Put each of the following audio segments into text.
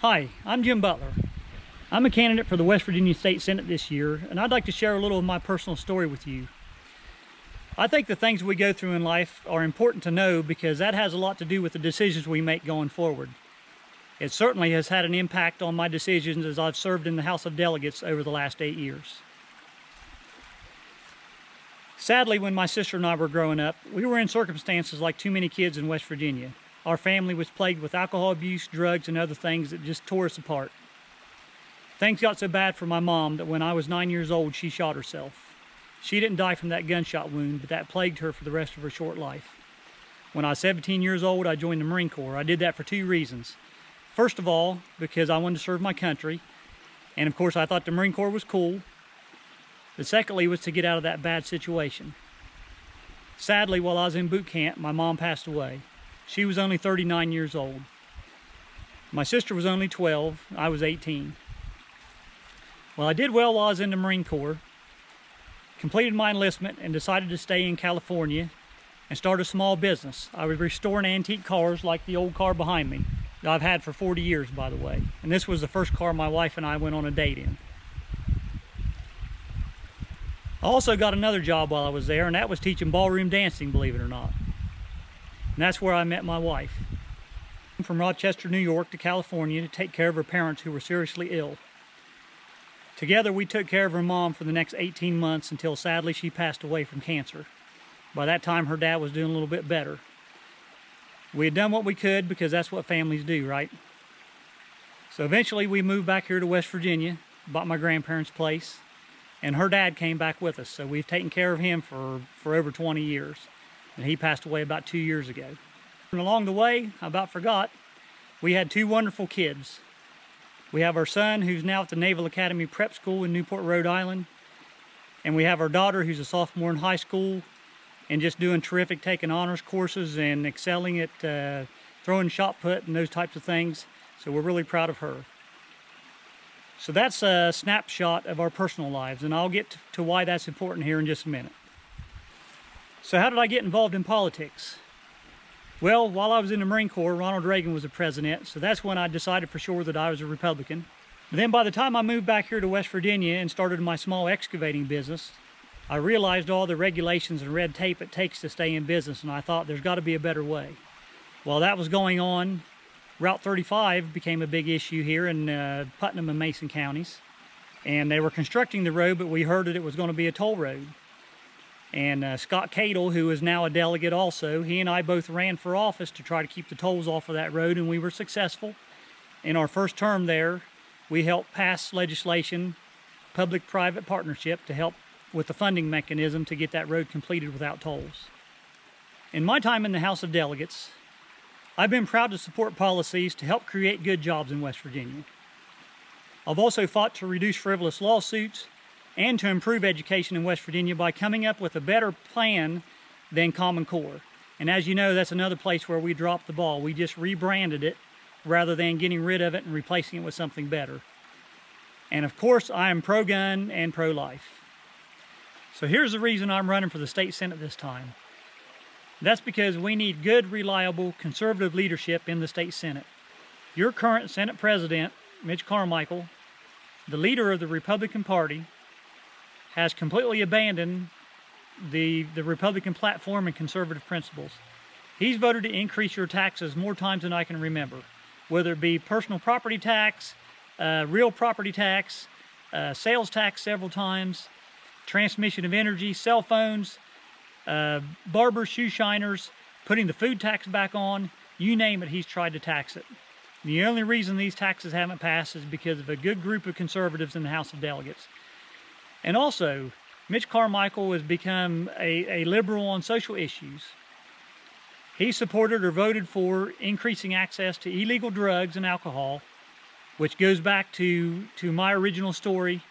Hi, I'm Jim Butler. I'm a candidate for the West Virginia State Senate this year, and I'd like to share a little of my personal story with you. I think the things we go through in life are important to know because that has a lot to do with the decisions we make going forward. It certainly has had an impact on my decisions as I've served in the House of Delegates over the last 8 years. Sadly, when my sister and I were growing up, we were in circumstances like too many kids in West Virginia. Our family was plagued with alcohol abuse, drugs, and other things that just tore us apart. Things got so bad for my mom that when I was 9 years old, she shot herself. She didn't die from that gunshot wound, but that plagued her for the rest of her short life. When I was 17 years old, I joined the Marine Corps. I did that for 2 reasons. First of all, because I wanted to serve my country, and of course I thought the Marine Corps was cool. But secondly was to get out of that bad situation. Sadly, while I was in boot camp, my mom passed away. She was only 39 years old. My sister was only 12, I was 18. Well, I did well while I was in the Marine Corps, completed my enlistment, and decided to stay in California and start a small business. I was restoring antique cars like the old car behind me that I've had for 40 years, by the way. And this was the first car my wife and I went on a date in. I also got another job while I was there, and that was teaching ballroom dancing, believe it or not. And that's where I met my wife. I'm from Rochester, New York to California to take care of her parents who were seriously ill. Together we took care of her mom for the next 18 months until sadly she passed away from cancer. By that time her dad was doing a little bit better. We had done what we could because that's what families do, right? So eventually we moved back here to West Virginia, bought my grandparents' place, and her dad came back with us. So we've taken care of him for over 20 years. And he passed away about 2 years ago. And along the way, I about forgot, we had 2 wonderful kids. We have our son who's now at the Naval Academy Prep School in Newport, Rhode Island. And we have our daughter who's a sophomore in high school and just doing terrific, taking honors courses and excelling at throwing shot put and those types of things. So we're really proud of her. So that's a snapshot of our personal lives, and I'll get to why that's important here in just a minute. So how did I get involved in politics? Well, while I was in the Marine Corps, Ronald Reagan was the president, so that's when I decided for sure that I was a Republican. But then by the time I moved back here to West Virginia and started my small excavating business, I realized all the regulations and red tape it takes to stay in business, and I thought there's got to be a better way. While that was going on, Route 35 became a big issue here in Putnam and Mason counties. And they were constructing the road, but we heard that it was going to be a toll road. And Scott Cadle, who is now a delegate also, he and I both ran for office to try to keep the tolls off of that road, and we were successful. In our first term there, we helped pass legislation, public-private partnership, to help with the funding mechanism to get that road completed without tolls. In my time in the House of Delegates, I've been proud to support policies to help create good jobs in West Virginia. I've also fought to reduce frivolous lawsuits and to improve education in West Virginia by coming up with a better plan than Common Core. And as you know, that's another place where we dropped the ball. We just rebranded it rather than getting rid of it and replacing it with something better. And of course, I am pro-gun and pro-life. So here's the reason I'm running for the state Senate this time. That's because we need good, reliable, conservative leadership in the state Senate. Your current Senate President, Mitch Carmichael, the leader of the Republican Party, has completely abandoned the Republican platform and conservative principles. He's voted to increase your taxes more times than I can remember, whether it be personal property tax, real property tax, sales tax several times, transmission of energy, cell phones, barbers, shoe shiners, putting the food tax back on, you name it, he's tried to tax it. The only reason these taxes haven't passed is because of a good group of conservatives in the House of Delegates. And also, Mitch Carmichael has become a liberal on social issues. He supported or voted for increasing access to illegal drugs and alcohol, which goes back to my original story.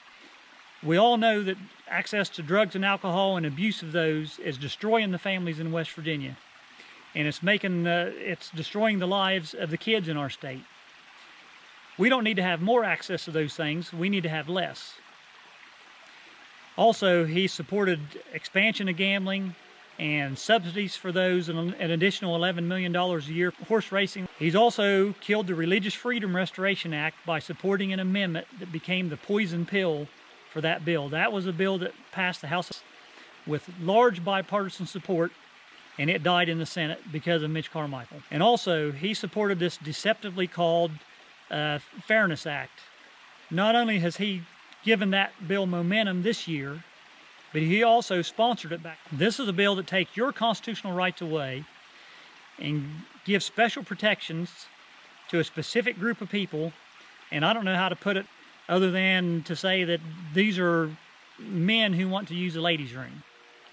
We all know that access to drugs and alcohol and abuse of those is destroying the families in West Virginia. And it's destroying the lives of the kids in our state. We don't need to have more access to those things. We need to have less. Also, he supported expansion of gambling, and subsidies for those, and an additional $11 million a year for horse racing. He's also killed the Religious Freedom Restoration Act by supporting an amendment that became the poison pill for that bill. That was a bill that passed the House with large bipartisan support, and it died in the Senate because of Mitch Carmichael. And also, he supported this deceptively called Fairness Act. Not only has he given that bill momentum this year, but he also sponsored it back. This is a bill that takes your constitutional rights away and gives special protections to a specific group of people. And I don't know how to put it other than to say that these are men who want to use the ladies' room.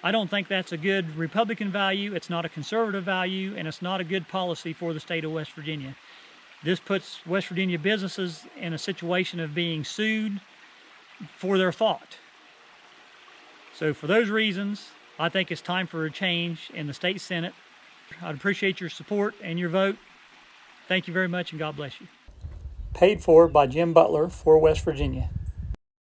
I don't think that's a good Republican value, it's not a conservative value, and it's not a good policy for the state of West Virginia. This puts West Virginia businesses in a situation of being sued for their thought. So for those reasons, I think it's time for a change in the state Senate. I'd appreciate your support and your vote. Thank you very much, and God bless you. Paid for by Jim Butler for West Virginia.